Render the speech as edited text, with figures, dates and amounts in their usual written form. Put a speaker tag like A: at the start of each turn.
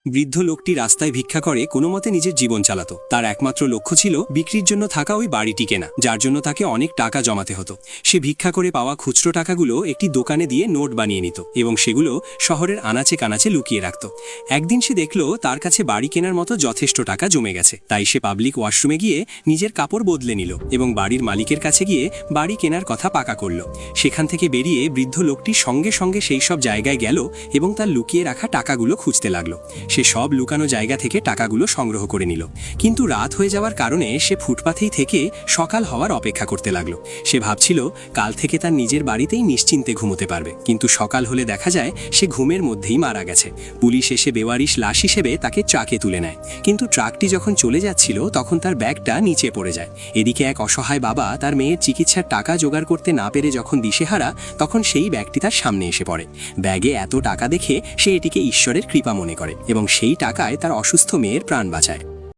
A: বৃদ্ধ লোকটি রাস্তায় ভিক্ষা করে কোনো মতে নিজের জীবন চালাতো। তার একমাত্র লক্ষ্য ছিল বিক্রির জন্য থাকা ওই বাড়িটি কেনা, যার জন্য তাকে অনেক টাকা জমাতে হতো। সে ভিক্ষা করে পাওয়া খুচরো টাকাগুলো একটি দোকানে দিয়ে নোট বানিয়ে নিত এবং সেগুলো শহরের আনাচে কানাচে লুকিয়ে রাখত। একদিন সে দেখল তার কাছে বাড়ি কেনার মতো যথেষ্ট টাকা জমে গেছে। তাই সে পাবলিক ওয়াশরুমে গিয়ে নিজের কাপড় বদলে নিল এবং বাড়ির মালিকের কাছে গিয়ে বাড়ি কেনার কথা পাকা করল। সেখান থেকে বেরিয়ে বৃদ্ধ লোকটি সঙ্গে সঙ্গে সেই সব জায়গায় গেল এবং তার লুকিয়ে রাখা টাকাগুলো খুঁজতে লাগলো। সে সব লুকানো জায়গা থেকে টাকাগুলো সংগ্রহ করে নিল, কিন্তু রাত হয়ে যাওয়ার কারণে সে ফুটপাথেই থেকে সকাল হওয়ার অপেক্ষা করতে লাগলো। সে ভাবছিল কাল থেকে তার নিজের বাড়িতেই নিশ্চিন্তে ঘুমোতে পারবে, কিন্তু সকাল হলে দেখা যায় সে ঘুমের মধ্যেই মারা গেছে। পুলিশ এসে বেওয়ারিশ লাশ হিসেবে তাকে ট্রাকে তুলে নেয়, কিন্তু ট্রাকটি যখন চলে যাচ্ছিল তখন তার ব্যাগটা নিচে পড়ে যায়। এদিকে এক অসহায় বাবা তার মেয়ের চিকিৎসার টাকা জোগাড় করতে না পেরে যখন দিশেহারা, তখন সেই ব্যাগটি তার সামনে এসে পড়ে। ব্যাগে এত টাকা দেখে সে এটিকে ঈশ্বরের কৃপা মনে করে এবং সেই টাকায় তার অসুস্থ মেয়ের প্রাণ বাঁচায়।